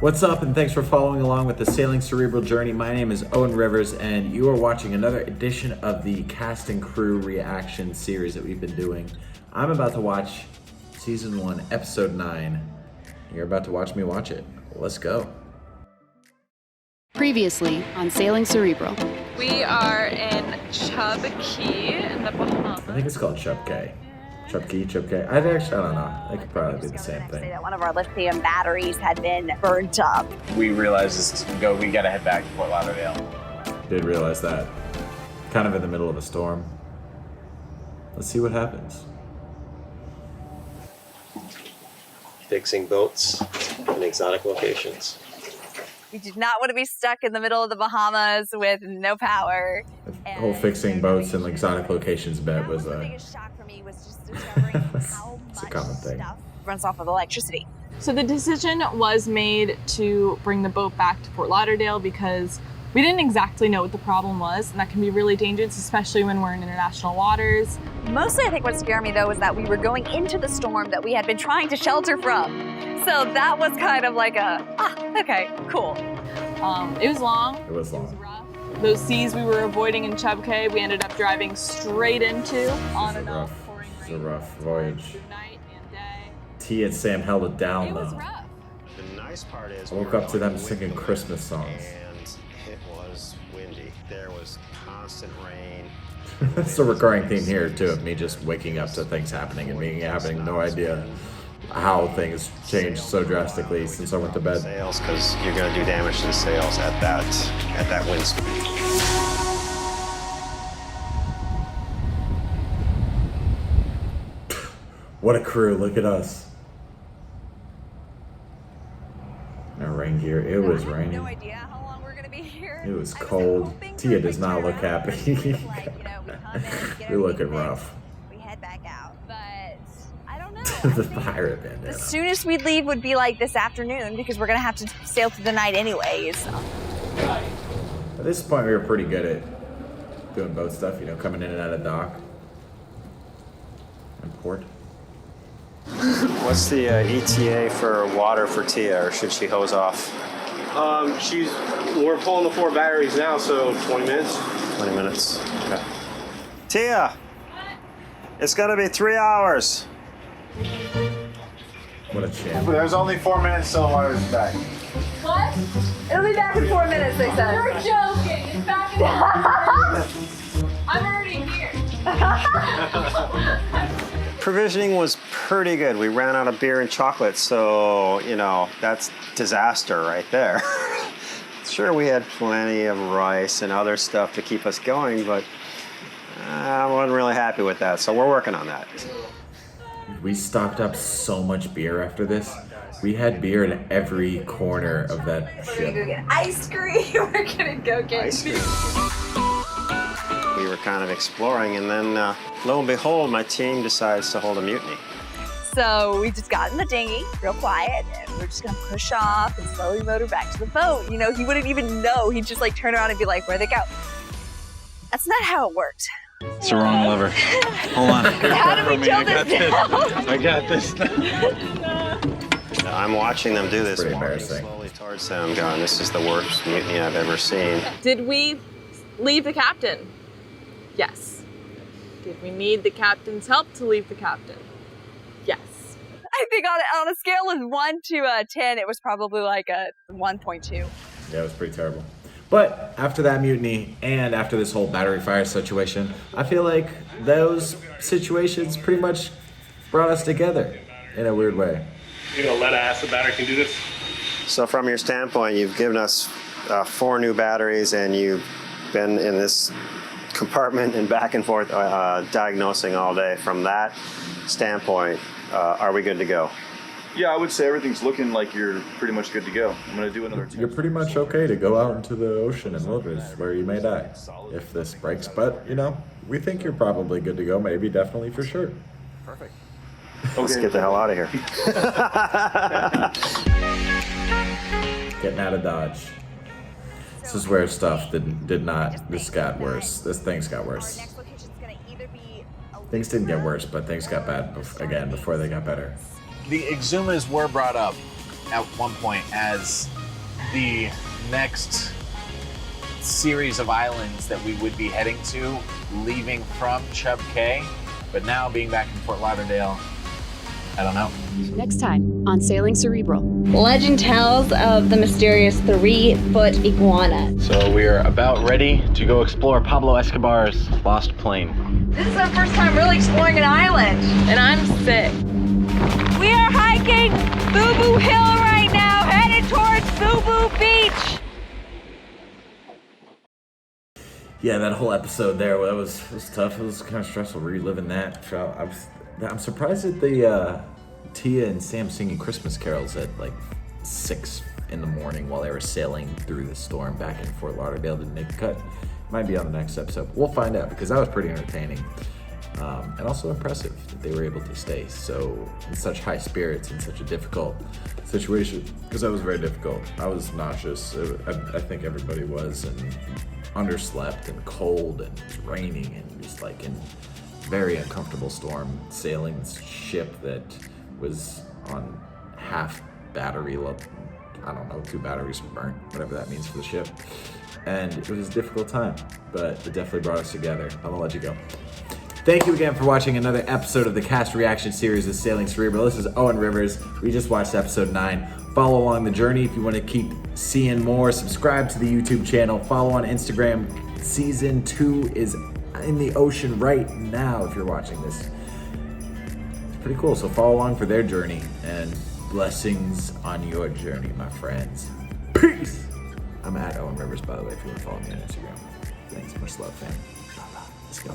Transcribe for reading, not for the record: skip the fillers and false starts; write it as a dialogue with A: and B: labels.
A: What's up, and thanks for following along with the Sailing Cerebral journey. My name is Owen Rivers, and you are watching another edition of the cast and crew reaction series that we've been doing. I'm about to watch Season 1, Episode 9. You're about to watch me watch it. Let's go.
B: Previously on Sailing Cerebral.
C: We are in Chub Key in the Bahamas.
A: I think it's called Chub K. Chub Key, Chub K. I don't know. They could probably be the same thing.
D: That one of our lithium batteries had been burnt up.
E: We realized we gotta head back to Fort Lauderdale.
A: Did realize that. Kind of in the middle of a storm. Let's see what happens.
F: Fixing boats in exotic locations.
D: We did not want to be stuck in the middle of the Bahamas with no power.
A: The whole fixing boats in exotic locations bet was
D: the biggest shock for me was just discovering how
A: it's a
D: much
A: common thing.
D: stuff runs off of electricity.
C: So the decision was made to bring the boat back to Fort Lauderdale because we didn't exactly know what the problem was, and that can be really dangerous, especially when we're in international waters.
D: Mostly, I think what scared me, though, was that we were going into the storm that we had been trying to shelter from. So that was kind of like okay, cool.
C: It was long.
A: It was long.
C: It was rough. Those seas we were avoiding in Chub Cay, we ended up driving straight into on and off pouring rain.
A: It's a rough voyage.
C: Night and day.
A: T and Sam held it down,
C: It was
A: though.
C: rough.
F: The nice part is
A: I woke up to them singing Christmas songs.
F: And it was windy. There was constant rain.
A: It's a recurring theme here, too, of me just waking up to things happening and me having no idea how things changed so drastically since I went to bed.
F: Sails, because you're going to do damage to the sails at that wind speed.
A: What a crew, look at us. No rain gear, it was
D: I have
A: raining.
D: no idea how long we're gonna be here.
A: It was
D: I just
A: cold.
D: hoping for
A: Tia
D: a
A: does
D: quick
A: not look
D: turnaround.
A: happy.
D: We come in, get
A: You're
D: our
A: looking
D: things
A: rough.
D: fixed, we head back out, but I don't know.
A: The
D: I think
A: pirate
D: the
A: bandana.
D: soonest we'd leave would be like this afternoon because we're gonna have to sail through the night anyways.
A: At this point, we were pretty good at doing boat stuff, coming in and out of dock and port.
F: What's the ETA for water for Tia, or should she hose off?
G: We're pulling the 4 batteries now, so 20 minutes.
F: 20 minutes. Okay. Tia! It's gonna be 3 hours.
A: What a champ.
G: There's only 4 minutes till water's back.
D: What? It'll be back in 4 minutes, they said.
C: You're joking. It's back in the I'm already here.
F: Provisioning was pretty good. We ran out of beer and chocolate, so, that's disaster right there. Sure, we had plenty of rice and other stuff to keep us going, but I wasn't really happy with that, so we're working on that.
A: We stocked up so much beer after this. We had beer in every corner of that ship.
D: Get ice cream. We're gonna go get
F: Ice cream. We were kind of exploring, and then lo and behold, my team decides to hold a mutiny.
D: So we just got in the dinghy, real quiet, and we're just gonna push off and slowly motor back to the boat. He wouldn't even know. He'd just turn around and be like, "Where'd they go?" That's not how it worked.
H: It's the wrong lever. Hold on.
D: How did we tilt this down?
H: I got this.
F: I'm watching them do this,
A: Pretty
F: walking
A: embarrassing.
F: slowly towards them, going, this is the worst mutiny I've ever seen.
C: Did we leave the captain? Yes. Did we need the captain's help to leave the captain? Yes.
D: I think on a scale of 1 to 10, it was probably like a 1.2.
A: Yeah, it was pretty terrible. But after that mutiny and after this whole battery fire situation, I feel like those situations pretty much brought us together in a weird way.
G: Lead acid battery can do this.
F: So from your standpoint, you've given us 4 new batteries, and you've been in this compartment and back and forth diagnosing all day. From that standpoint, are we good to go?
I: Yeah, I would say everything's looking like you're pretty much good to go. I'm going to do another
A: You're pretty much okay to go out into the ocean and wilderness where you may die if this breaks. But, we think you're probably good to go, maybe, definitely, for sure.
F: Perfect. Let's get the hell out of here.
A: Getting out of Dodge. This is where stuff this got worse. Things got worse. Things didn't get worse, but things got bad again before they got better.
E: The Exumas were brought up. at one point as the next series of islands that we would be heading to, leaving from Chub Cay, but now being back in Fort Lauderdale, I don't know.
B: Next time on Sailing Cerebral.
J: Legend tells of the mysterious 3-foot iguana.
H: So we are about ready to go explore Pablo Escobar's lost plane.
D: This is our first time really exploring an island.
C: And I'm sick.
D: We are hiking Boo Boo Hill right now, headed towards Boo Boo Beach.
A: Yeah, that whole episode there, that was tough. It was kind of stressful reliving that. I'm surprised at the Tia and Sam singing Christmas carols at like 6 in the morning while they were sailing through the storm back in Fort Lauderdale didn't make the cut. Might be on the next episode. We'll find out, because that was pretty entertaining. And also impressive that they were able to stay so in such high spirits in such a difficult situation, because that was very difficult. I was nauseous. I think everybody was, and underslept and cold and raining and just like in very uncomfortable storm, sailing this ship that was on half battery level. I don't know, 2 batteries were burnt, whatever that means for the ship. And it was a difficult time, but it definitely brought us together. I'm gonna let you go. Thank you again for watching another episode of the cast reaction series of Sailing Cerebral. This is Owen Rivers. We just watched episode 9. Follow along the journey if you want to keep seeing more. Subscribe to the YouTube channel. Follow on Instagram. Season 2 is in the ocean right now if you're watching this. It's pretty cool, so follow along for their journey, and blessings on your journey, my friends. Peace! I'm at Owen Rivers, by the way, if you want to follow me on Instagram. Thanks, much love, fam. Let's go.